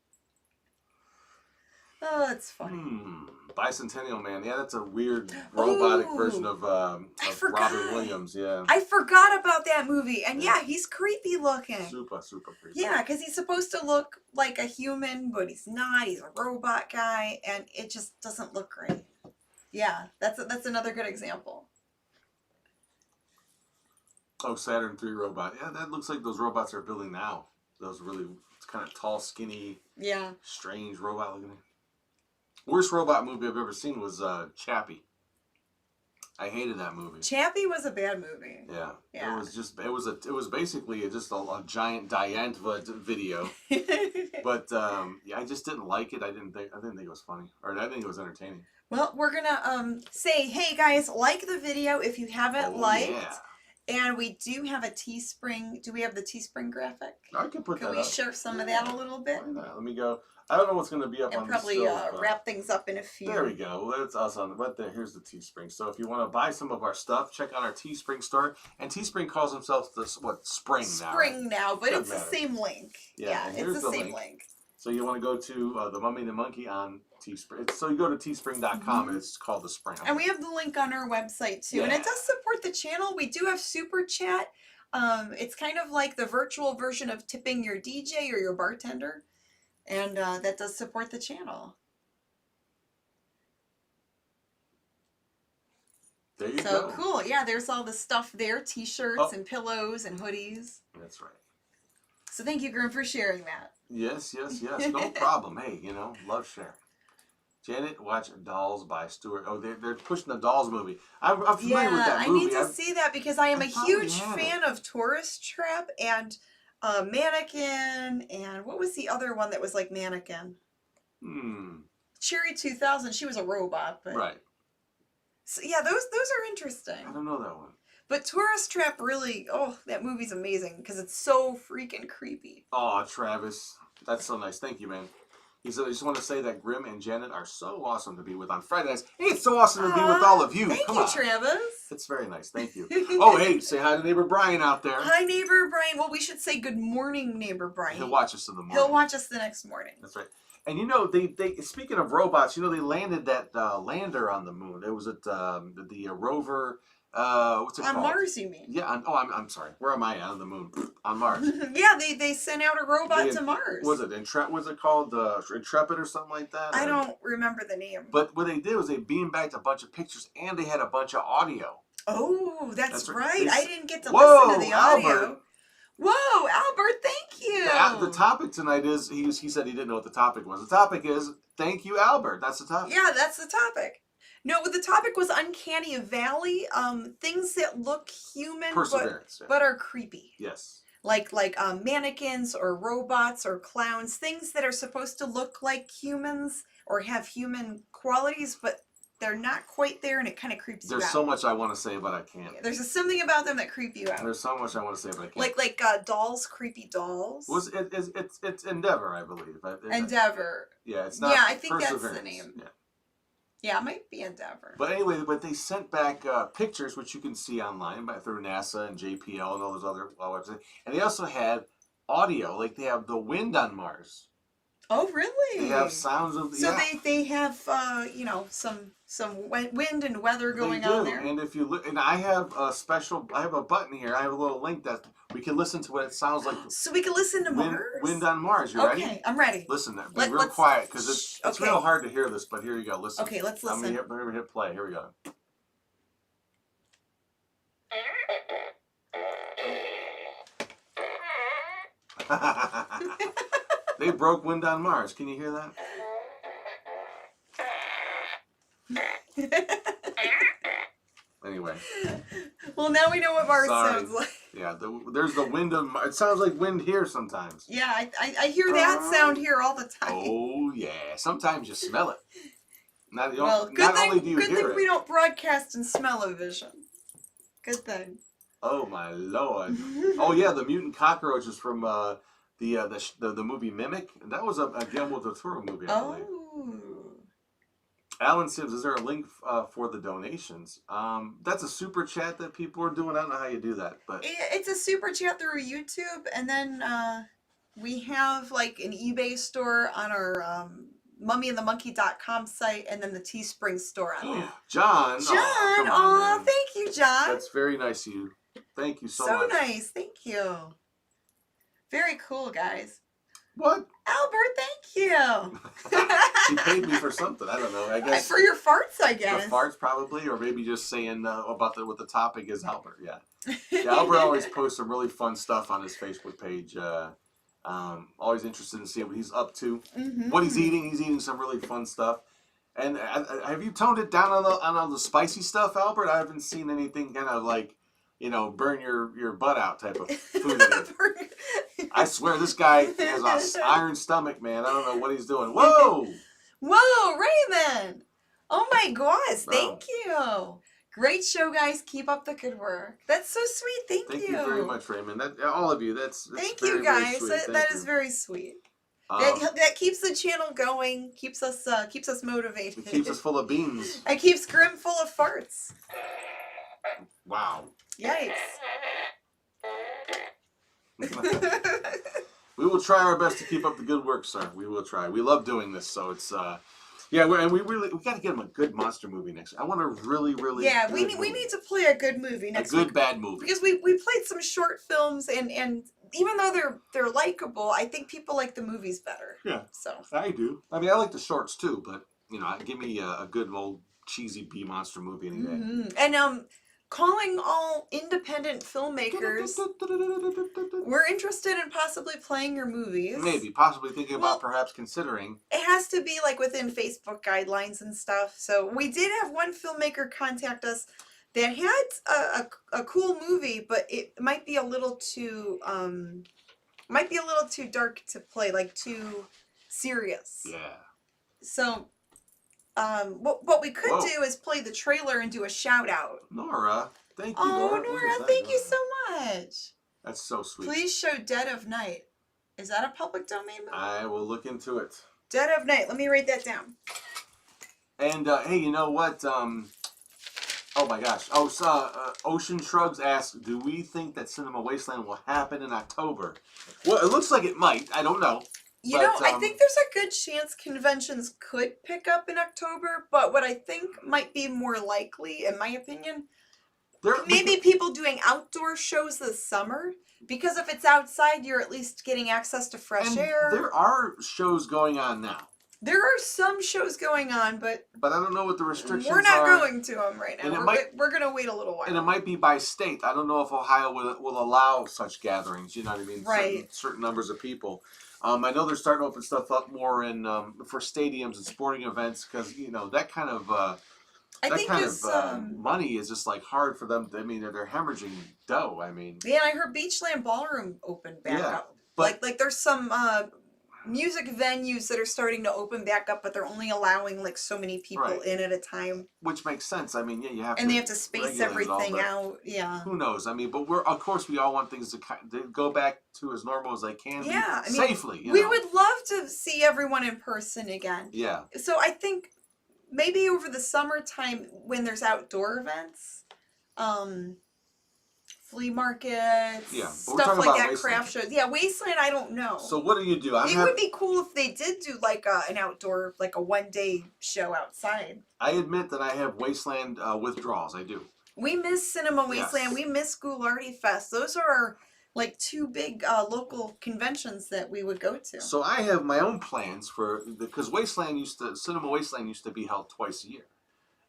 Oh, that's funny. Bicentennial Man. Yeah, that's a weird robotic version of Robin Williams. Yeah. I forgot about that movie. And yeah, he's creepy looking. Super, super creepy. Yeah, because he's supposed to look like a human, but he's not. He's a robot guy, and it just doesn't look right. Yeah, that's another good example. Oh, Saturn III robot. Yeah, that looks like those robots they're building now. Those really kind of tall, skinny, strange robot looking. Worst robot movie I've ever seen was Chappie. I hated that movie. Chappie was a bad movie. Yeah. It was basically just a giant Diantva video. But I just didn't like it. I didn't think it was funny, or I didn't think it was entertaining. Well, we're gonna say, hey guys, like the video if you haven't liked. Yeah. And we do have a Teespring. Do we have the Teespring graphic? I can put that up. Can we share some of that a little bit? Let me go. I don't know what's going to be up on probably the stove, wrap things up in a few. There we go. That's awesome. Right there. Here's the Teespring. So if you want to buy some of our stuff, check out our Teespring store. And Teespring calls themselves Spring now. Spring now, but it's the same link. Yeah, it's the same link. So you want to go to the Mummy and the Monkey on Teespring. So you go to teespring.com and it's called the Spring. And we have the link on our website too. Yeah. And it does support the channel. We do have Super Chat. It's kind of like the virtual version of tipping your DJ or your bartender. And that does support the channel. There you go. So cool. Yeah, there's all the stuff there. T-shirts and pillows and hoodies. That's right. So thank you, Grimm, for sharing that. Yes. No problem. Hey, love sharing. Janet, watch Dolls by Stewart. Oh, they're pushing the Dolls movie. I'm familiar with that movie. I need to see that because I am a huge had fan of Tourist Trap and Mannequin, and what was the other one that was like Mannequin? Cherry 2000. She was a robot, but right. So, yeah, those are interesting. I don't know that one. But Tourist Trap really, that movie's amazing because it's so freaking creepy. Oh, Travis, that's so nice. Thank you, man. He said, I just want to say that Grimm and Janet are so awesome to be with on Friday nights. Hey, it's so awesome to be with all of you. Thank you, Travis. It's very nice. Thank you. Oh, hey, say hi to neighbor Brian out there. Hi, neighbor Brian. Well, we should say good morning, neighbor Brian. He'll watch us in the morning. He'll watch us the next morning. That's right. And you know, they speaking of robots, you know, they landed that lander on the moon. It was at the rover. What's it called? On Mars, you mean? Yeah. I'm sorry. Where am I? On the moon. On Mars. Yeah, they sent out a robot to Mars. Was it called Intrepid or something like that? I don't remember the name. But what they did was they beamed back a bunch of pictures and they had a bunch of audio. Oh, that's right. I didn't get to listen to the audio. Albert. Whoa, Albert, thank you. The topic tonight is, he said he didn't know what the topic was. The topic is, thank you, Albert. That's the topic. Yeah, that's the topic. No, the topic was Uncanny Valley, things that look human but are creepy. Yes. Like mannequins or robots or clowns, things that are supposed to look like humans or have human qualities, but they're not quite there, and it kind of creeps you out. There's so much I want to say, but I can't. Yeah, there's something about them that creep you out. There's so much I want to say, but I can't. Like dolls, creepy dolls. It's Endeavor, I believe. Endeavor. Yeah, it's not. Yeah, I think that's the name. Yeah. Yeah, it might be Endeavor. But anyway, they sent back pictures, which you can see online through NASA and JPL and all those other websites. And they also had audio, like they have the wind on Mars. Oh, really? They have sounds of they have some wind and weather going on there. And if you look, and I have a button here. I have a little link that we can listen to what it sounds like. So we can listen to Mars. Wind on Mars. You ready? Okay, I'm ready. Listen, be real quiet because it's real hard to hear this. But here you go. Listen. Okay, let's listen. I'm gonna hit play. Here we go. They broke Wind on Mars. Can you hear that? Anyway. Well, now we know what Mars sounds like. Yeah, there's the wind of Mars. It sounds like wind here sometimes. Yeah, I hear that sound here all the time. Oh, yeah. Sometimes you smell it. Not only do you hear it. Good thing we don't broadcast in smell-o-vision. Good thing. Oh, my Lord. Oh, yeah, the mutant cockroaches from the movie Mimic. That was a Guillermo del Toro movie, I believe. Alan Sims, is there a link for the donations? That's a super chat that people are doing. I don't know how you do that, but it's a super chat through YouTube, and then we have like an eBay store on our MummyAndMonkey.com site, and then the Teespring store on there. John, thank you, John. That's very nice of you. Thank you so much. So nice, thank you. Very cool, guys. What? Albert, thank you. He paid me for something. I don't know. I guess for your farts, I guess. The farts, probably, or maybe just saying about what the topic is. Albert, yeah. Albert always posts some really fun stuff on his Facebook page. Always interested in seeing what he's up to, what he's eating. He's eating some really fun stuff. And have you toned it down on all the spicy stuff, Albert? I haven't seen anything kind of like, burn your butt out type of food. I swear this guy has an iron stomach, man. I don't know what he's doing. Whoa! Whoa, Raymond! Oh my gosh, thank you. Great show, guys. Keep up the good work. That's so sweet. Thank you. Thank you very much, Raymond. All of you. That's thank very, you, guys. That is very sweet. That keeps the channel going. Keeps us motivated. It keeps us full of beans. It keeps Grimm full of farts. Wow. Yikes. We will try our best to keep up the good work, sir. We will try. We love doing this, so it's we got to get him a good monster movie next. I want a really we need to play a good movie next week. A good bad movie. Because we played some short films and even though they're likable, I think people like the movies better. Yeah. So I do. I mean, I like the shorts too, but give me a good old cheesy B monster movie any day. And calling all independent filmmakers. We're interested in possibly playing your movies. Maybe, possibly thinking about perhaps considering. It has to be like within Facebook guidelines and stuff. So we did have one filmmaker contact us that had a cool movie, but it might be a little too dark to play, like too serious. Yeah. So what we could do is play the trailer and do a shout out. Nora, thank you. Oh, Nora, thank you so much. That's so sweet. Please show Dead of Night. Is that a public domain movie? I will look into it. Dead of Night. Let me write that down. And hey, you know what? Oh my gosh. Oh, Ocean Shrugs asked, do we think that Cinema Wasteland will happen in October? Well, it looks like it might. I don't know. You know, I think there's a good chance conventions could pick up in October, but what I think might be more likely, in my opinion, maybe people doing outdoor shows this summer. Because if it's outside, you're at least getting access to fresh air. There are shows going on now. There are some shows going on, but I don't know what the restrictions are. We're not going to them right now. We're going to wait a little while. And it might be by state. I don't know if Ohio will allow such gatherings. You know what I mean? Right. Certain numbers of people. I know they're starting to open stuff up more in for stadiums and sporting events because you know that kind of money is just like hard for them. I mean, they're hemorrhaging dough. I mean, yeah, I heard Beachland Ballroom opened back up. But like there's some music venues that are starting to open back up, but they're only allowing like so many people in at a time. Which makes sense. I mean, yeah, you have and they have to space everything out. Yeah. Who knows? I mean, but of course we all want things to go back to as normal as they can. Yeah, be, safely. We would love to see everyone in person again. Yeah. So I think maybe over the summertime when there's outdoor events, flea markets, stuff like that, craft shows. Yeah, Wasteland, I don't know. So what do you do? It would be cool if they did do like an outdoor, like a one-day show outside. I admit that I have Wasteland withdrawals. I do. We miss Cinema Wasteland. We miss Ghoularty Fest. Those are like two big local conventions that we would go to. So I have my own plans because Cinema Wasteland used to be held twice a year.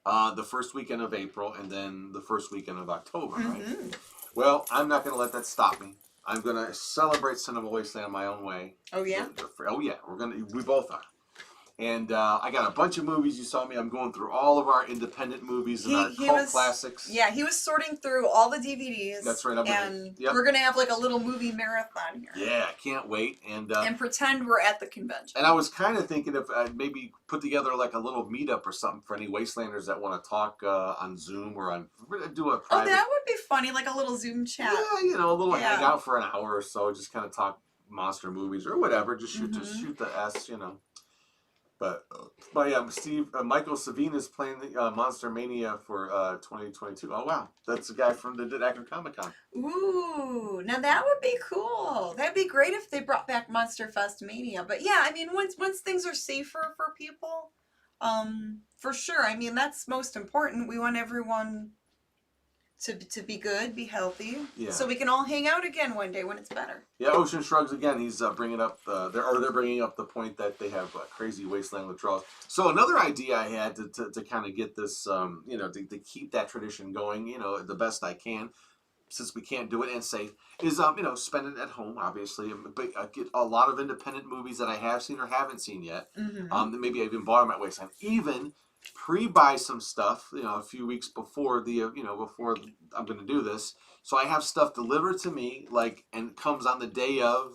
The first weekend of April and then the first weekend of October, right? Well, I'm not going to let that stop me. I'm going to celebrate Cinema Wasteland my own way. Oh, yeah? Oh, yeah. We both are. And I got a bunch of movies. You saw me. I'm going through all of our independent movies and our cult classics. Yeah, he was sorting through all the DVDs. That's right. We're going to have like a little movie marathon here. Yeah, I can't wait. And pretend we're at the convention. And I was kind of thinking of maybe put together like a little meetup or something for any Wastelanders that want to talk on Zoom or do a private. Oh, that would be funny, like a little Zoom chat. Yeah, a little hangout for an hour or so. Just kind of talk monster movies or whatever. Just shoot the S, But yeah, Michael Savine is playing the Monster Mania for 2022. Oh wow, that's the guy from the Akron Comic Con. Ooh, now that would be cool. That'd be great if they brought back Monster Fest Mania. But yeah, I mean, once things are safer for people, for sure. I mean, that's most important. We want everyone to be good, be healthy, so we can all hang out again one day when it's better. Yeah, Ocean Shrugs again. He's bringing up they're bringing up the point that they have crazy Wasteland withdrawals. So another idea I had to kind of get this, to keep that tradition going, the best I can, since we can't do it and safe, is spend it at home, obviously, but get a lot of independent movies that I have seen or haven't seen yet. Maybe I even bought them at Wasteland. Even pre-buy some stuff, a few weeks before before I'm going to do this. So I have stuff delivered to me, and it comes on the day of,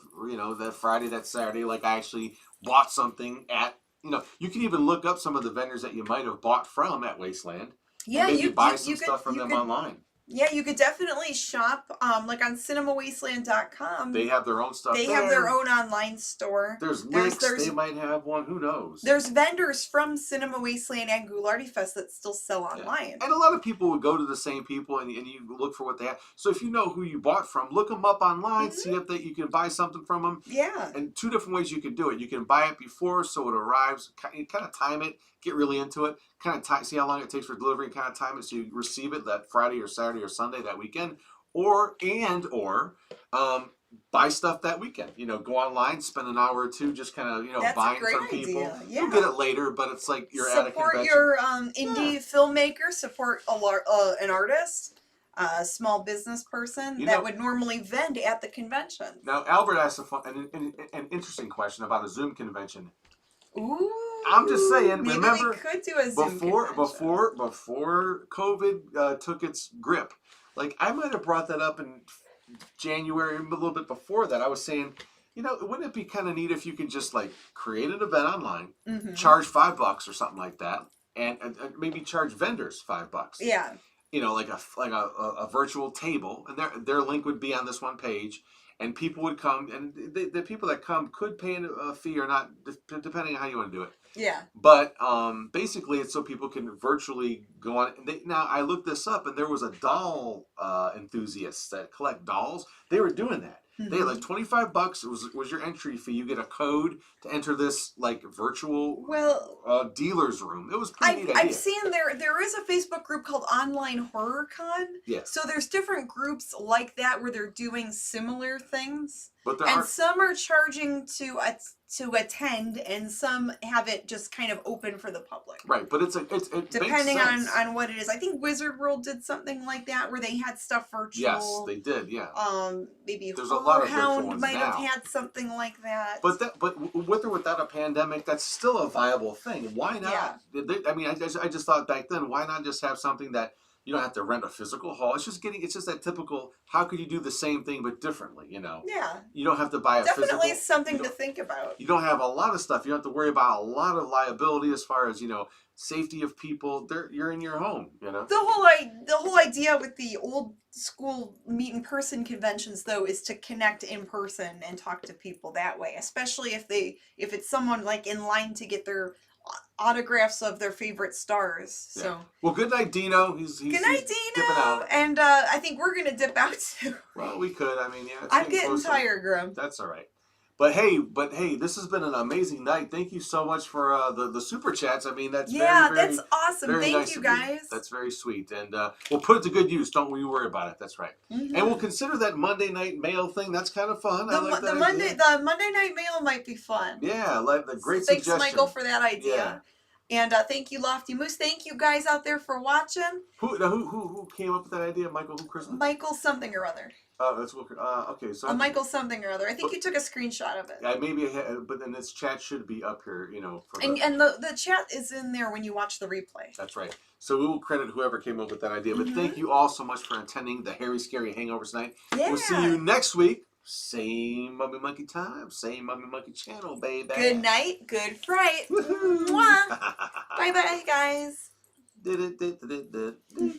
that Friday, that Saturday, I actually bought something at, you can even look up some of the vendors that you might have bought from at Wasteland. Yeah, and maybe buy some stuff from them online. Yeah, you could definitely shop, on cinemawasteland.com. They have their own stuff. They have their own online store. There's links. They might have one. Who knows? There's vendors from Cinema Wasteland and Ghoularty Fest that still sell online. And a lot of people would go to the same people and you look for what they have. So if you know who you bought from, look them up online. See if you can buy something from them. Yeah. And two different ways you can do it. You can buy it before so it arrives. You kind of time it. Get really into it. See how long it takes for delivery and kind of time it so you receive it that Friday or Saturday or Sunday that weekend. Or buy stuff that weekend. Go online, spend an hour or two just kind of buying from people. Yeah. You'll get it later, but it's like you're at a convention. Support your indie filmmaker. Support an artist. small business person You that know- would normally vend at the convention. Now, Albert asked an interesting question about a Zoom convention. Ooh. I'm just saying, Maybe remember, we could do a Zoom convention. before COVID took its grip, like I might have brought that up in January, a little bit before that. I was saying, wouldn't it be kind of neat if you could just like create an event online, charge $5 or something like that, and maybe charge vendors $5. Yeah. Like a virtual table, and their link would be on this one page, and people would come, and the people that come could pay a fee or not, depending on how you want to do it. Yeah. But basically, it's so people can virtually go on. Now, I looked this up, and there was a doll enthusiasts that collect dolls. They were doing that. They had like $25 was your entry fee. You get a code to enter this like virtual dealer's room. It was pretty neat idea. I've seen there is a Facebook group called Online Horror Con. Yes. So there's different groups like that where they're doing similar things. But some are charging to attend, and some have it just kind of open for the public. Right, but it depending makes sense. on what it is. I think Wizard World did something like that where they had stuff virtual. Yes, they did. Yeah. Maybe there's a lot of virtual Hound ones might now. have had something like that. But with or without a pandemic, that's still a viable thing. Why not? Yeah. I just thought back then, why not just have something that you don't have to rent a physical hall? It's just that typical. How could you do the same thing but differently? Yeah. You don't have to buy a physical. Definitely something to think about. You don't have a lot of stuff. You don't have to worry about a lot of liability as far as safety of people. You're in your home. The whole idea with the old school meet in person conventions though is to connect in person and talk to people that way, especially if it's someone like in line to get their autographs of their favorite stars. So yeah. Well, good night, Dino. He's good night, Dino. Dipping out. And I think we're gonna dip out too. Well, we could. I mean, yeah. I'm getting tired, Grim. That's all right. But hey, this has been an amazing night. Thank you so much for the super chats. I mean, that's that's awesome. Very Thank nice you of guys. That's very sweet, and we'll put it to good use. Don't we worry about it. That's right. And we'll consider that Monday night mail thing. That's kind of fun. I like that idea. The Monday night mail might be fun. Yeah, like the great Thanks, suggestion. Michael, for that idea. Yeah. And thank you, Lofty Moose. Thank you guys out there for watching. Who came up with that idea? Michael who, Christmas? Michael something or other. Oh, that's okay. So Michael something or other. I think you took a screenshot of it. Yeah, maybe. But then this chat should be up here, And the chat is in there when you watch the replay. That's right. So we will credit whoever came up with that idea. But thank you all so much for attending the Hairy Scary Hangover tonight. Yeah. We'll see you next week. Same Mummy Monkey time, same Mummy Monkey channel, baby. Good night, good fright. Bye bye, guys.